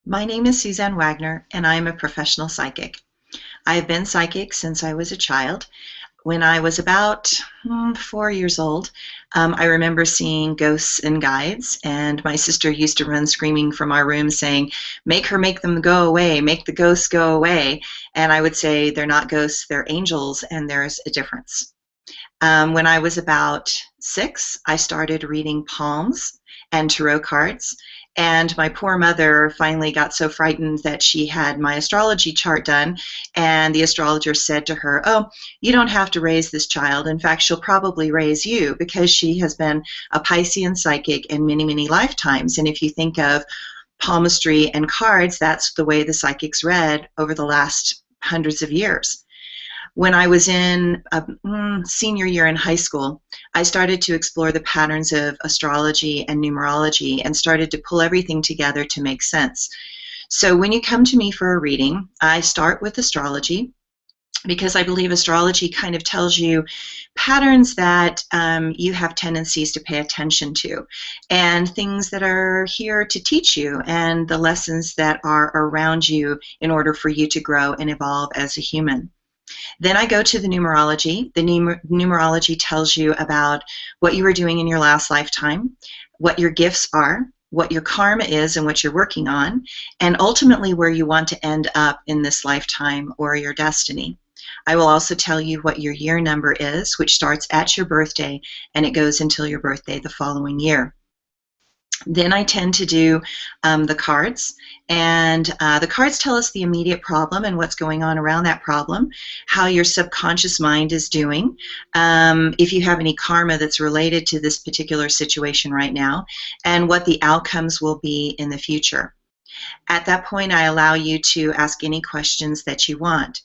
My name is Suzanne Wagner, and I am a professional psychic. I have been psychic since I was a child. When I was about 4 years old, I remember seeing ghosts and guides, and my sister used to run screaming from our room saying, "Make her make them go away, make the ghosts go away." And I would say, "They're not ghosts, they're angels, and there's a difference." When I was about 6, I started reading palms and tarot cards. And my poor mother finally got so frightened that she had my astrology chart done. And the astrologer said to her, "Oh, you don't have to raise this child. In fact, she'll probably raise you because she has been a Piscean psychic in many, many lifetimes." And if you think of palmistry and cards, that's the way the psychics read over the last hundreds of years. When I was in senior year in high school, I started to explore the patterns of astrology and numerology and started to pull everything together to make sense. So when you come to me for a reading, I start with astrology because I believe astrology kind of tells you patterns that you have tendencies to pay attention to and things that are here to teach you and the lessons that are around you in order for you to grow and evolve as a human. Then I go to the numerology. The numerology tells you about what you were doing in your last lifetime, what your gifts are, what your karma is and what you're working on, and ultimately where you want to end up in this lifetime or your destiny. I will also tell you what your year number is, which starts at your birthday and it goes until your birthday the following year. Then I tend to do the cards, and the cards tell us the immediate problem and what's going on around that problem, how your subconscious mind is doing, if you have any karma that's related to this particular situation right now, and what the outcomes will be in the future. At that point, I allow you to ask any questions that you want.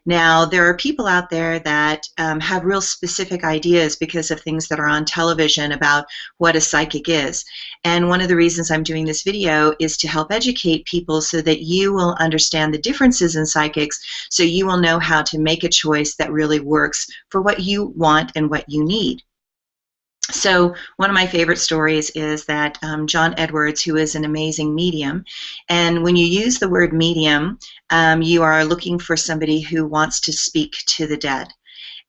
Now, there are people out there that have real specific ideas because of things that are on television about what a psychic is. And one of the reasons I'm doing this video is to help educate people so that you will understand the differences in psychics, so you will know how to make a choice that really works for what you want and what you need. So one of my favorite stories is that John Edwards, who is an amazing medium, and when you use the word medium, you are looking for somebody who wants to speak to the dead.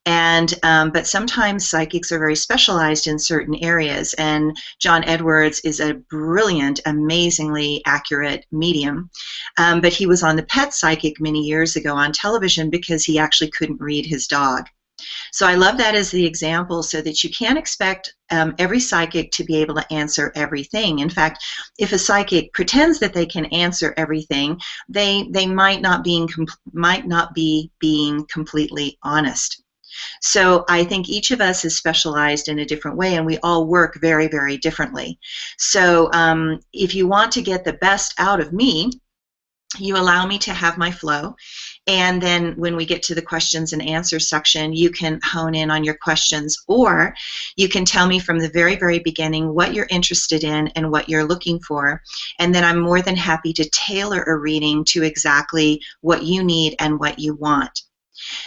And but sometimes psychics are very specialized in certain areas, and John Edwards is a brilliant, amazingly accurate medium. But he was on the Pet Psychic many years ago on television because he actually couldn't read his dog. So I love that as the example so that you can't expect every psychic to be able to answer everything. In fact, if a psychic pretends that they can answer everything, they might not be being completely honest. So I think each of us is specialized in a different way, and we all work very, very differently. So if you want to get the best out of me, you allow me to have my flow, and then when we get to the questions and answers section, you can hone in on your questions, or you can tell me from the very, very beginning what you're interested in and what you're looking for, and then I'm more than happy to tailor a reading to exactly what you need and what you want.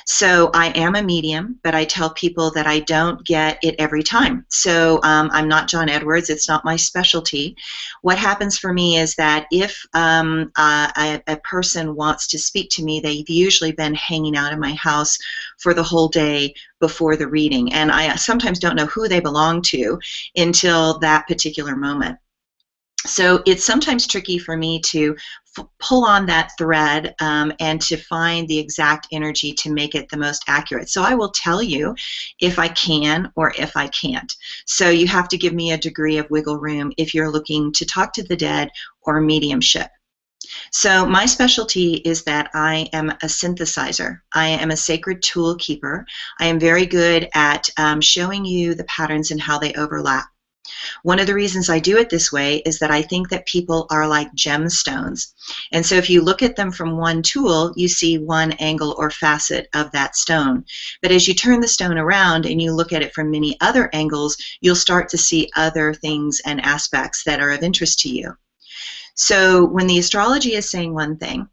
So I am a medium, but I tell people that I don't get it every time. So I'm not John Edwards. It's not my specialty. What happens for me is that if a person wants to speak to me, they've usually been hanging out in my house for the whole day before the reading. And I sometimes don't know who they belong to until that particular moment. So it's sometimes tricky for me to pull on that thread and to find the exact energy to make it the most accurate. So I will tell you if I can or if I can't. So you have to give me a degree of wiggle room if you're looking to talk to the dead or mediumship. So my specialty is that I am a synthesizer. I am a sacred tool keeper. I am very good at showing you the patterns and how they overlap. One of the reasons I do it this way is that I think that people are like gemstones. And so if you look at them from one tool, you see one angle or facet of that stone. But as you turn the stone around and you look at it from many other angles, you'll start to see other things and aspects that are of interest to you. So when the astrology is saying one thing,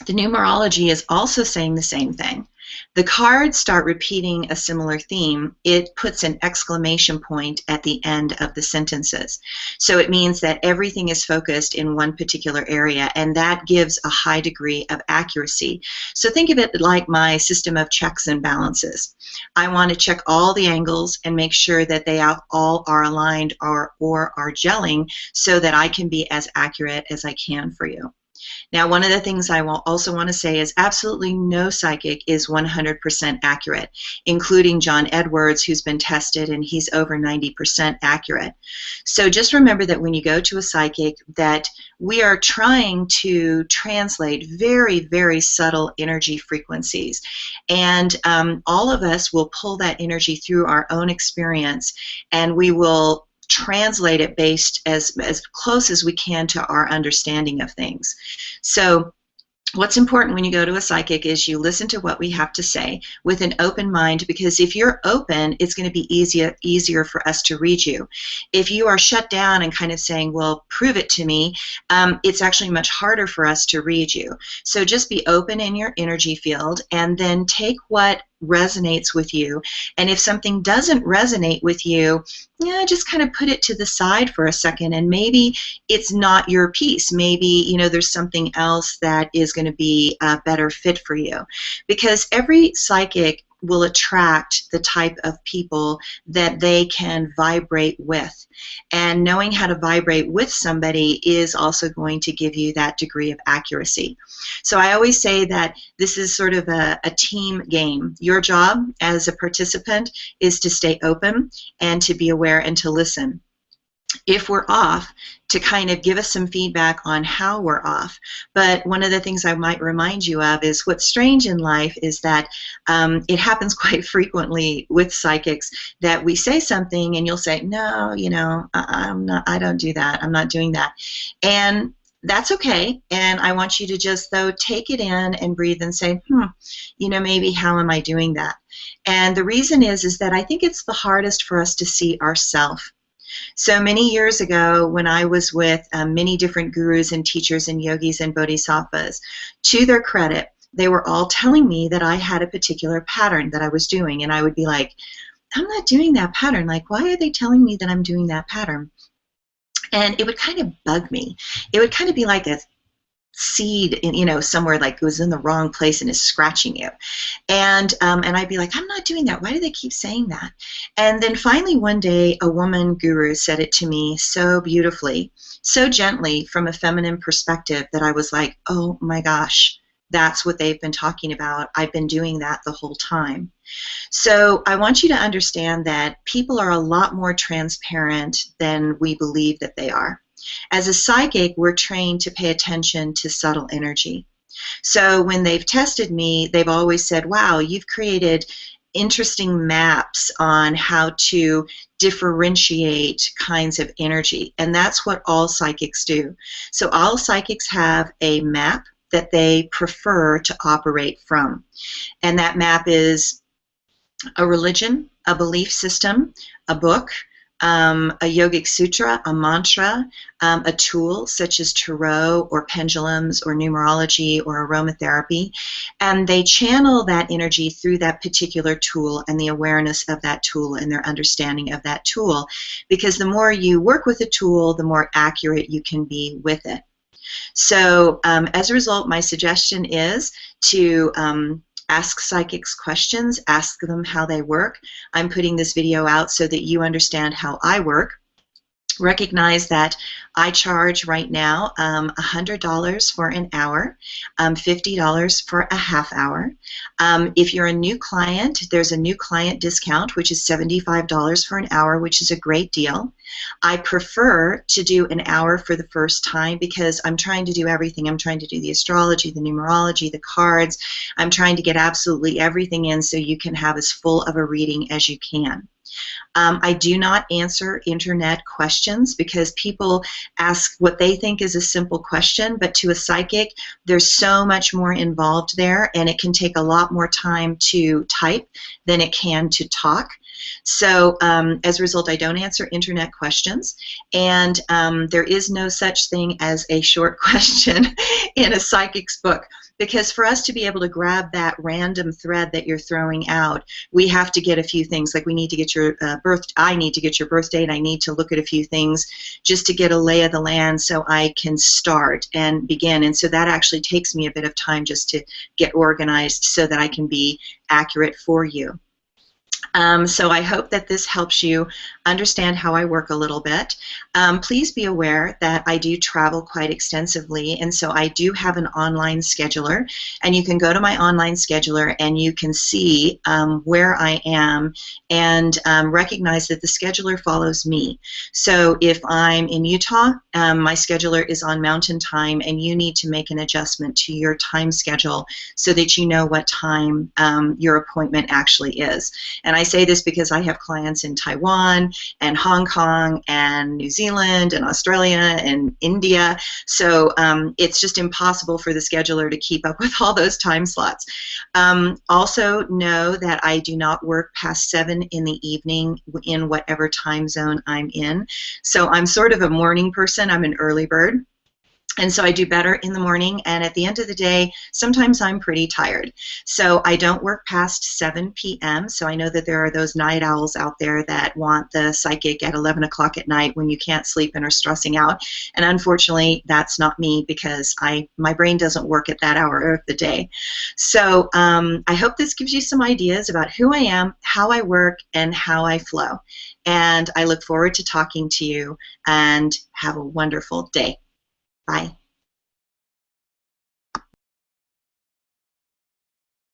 the numerology is also saying the same thing. The cards start repeating a similar theme. It puts an exclamation point at the end of the sentences. So it means that everything is focused in one particular area, and that gives a high degree of accuracy. So think of it like my system of checks and balances. I want to check all the angles and make sure that they all are aligned or are gelling so that I can be as accurate as I can for you. Now, one of the things I will also want to say is absolutely no psychic is 100% accurate, including John Edwards, who's been tested, and he's over 90% accurate. So just remember that when you go to a psychic, that we are trying to translate very, very subtle energy frequencies. And all of us will pull that energy through our own experience, and we will translate it based as close as we can to our understanding of things. So what's important when you go to a psychic is you listen to what we have to say with an open mind, because if you're open, it's going to be easier for us to read you. If you are shut down and kind of saying, well, prove it to me, it's actually much harder for us to read you. So just be open in your energy field and then take what resonates with you. And if something doesn't resonate with you, just kind of put it to the side for a second, and maybe it's not your piece. Maybe there's something else that is going to be a better fit for you, because every psychic will attract the type of people that they can vibrate with. And knowing how to vibrate with somebody is also going to give you that degree of accuracy. So I always say that this is sort of a team game. Your job as a participant is to stay open and to be aware and to listen. If we're off, to kind of give us some feedback on how we're off. But one of the things I might remind you of is what's strange in life is that it happens quite frequently with psychics that we say something and you'll say, no, I don't do that. I'm not doing that. And that's okay. And I want you to just, though, take it in and breathe and say, maybe how am I doing that? And the reason is that I think it's the hardest for us to see ourselves. So many years ago, when I was with many different gurus and teachers and yogis and bodhisattvas, to their credit, they were all telling me that I had a particular pattern that I was doing. And I would be like, I'm not doing that pattern. Like, why are they telling me that I'm doing that pattern? And it would kind of bug me. It would kind of be like a seed in, somewhere like it was in the wrong place and is scratching you. And I'd be like, I'm not doing that. Why do they keep saying that? And then finally one day a woman guru said it to me so beautifully, so gently from a feminine perspective that I was like, oh my gosh, that's what they've been talking about. I've been doing that the whole time. So I want you to understand that people are a lot more transparent than we believe that they are. As a psychic, we're trained to pay attention to subtle energy. So when they've tested me, they've always said, wow, you've created interesting maps on how to differentiate kinds of energy. And that's what all psychics do. So all psychics have a map that they prefer to operate from. And that map is a religion, a belief system, a book, a yogic sutra, a mantra, a tool such as tarot or pendulums or numerology or aromatherapy, and they channel that energy through that particular tool and the awareness of that tool and their understanding of that tool, because the more you work with a tool, the more accurate you can be with it. So as a result, my suggestion is to ask psychics questions, ask them how they work. I'm putting this video out so that you understand how I work. Recognize that I charge right now $100 for an hour, $50 for a half hour. If you're a new client, there's a new client discount, which is $75 for an hour, which is a great deal. I prefer to do an hour for the first time because I'm trying to do everything. I'm trying to do the astrology, the numerology, the cards. I'm trying to get absolutely everything in so you can have as full of a reading as you can. I do not answer internet questions because people ask what they think is a simple question, but to a psychic, there's so much more involved there, and it can take a lot more time to type than it can to talk. So as a result, I don't answer internet questions, and there is no such thing as a short question in a psychic's book, because for us to be able to grab that random thread that you're throwing out, we have to get a few things. Like, we need to get your I need to get your birth date. I need to look at a few things just to get a lay of the land so I can start and begin. And so that actually takes me a bit of time just to get organized so that I can be accurate for you. So I hope that this helps you understand how I work a little bit. Please be aware that I do travel quite extensively, and so I do have an online scheduler, and you can go to my online scheduler and you can see where I am, and recognize that the scheduler follows me. So if I'm in Utah, my scheduler is on Mountain Time, and you need to make an adjustment to your time schedule so that you know what time your appointment actually is. And I say this because I have clients in Taiwan and Hong Kong and New Zealand and Australia and India, so it's just impossible for the scheduler to keep up with all those time slots. Also know that I do not work past 7 in the evening in whatever time zone I'm in. So I'm sort of a morning person. I'm an early bird. And so I do better in the morning, and at the end of the day, sometimes I'm pretty tired. So I don't work past 7 p.m., so I know that there are those night owls out there that want the psychic at 11 o'clock at night when you can't sleep and are stressing out. And unfortunately, that's not me, because my brain doesn't work at that hour of the day. So I hope this gives you some ideas about who I am, how I work, and how I flow. And I look forward to talking to you, and have a wonderful day. Bye.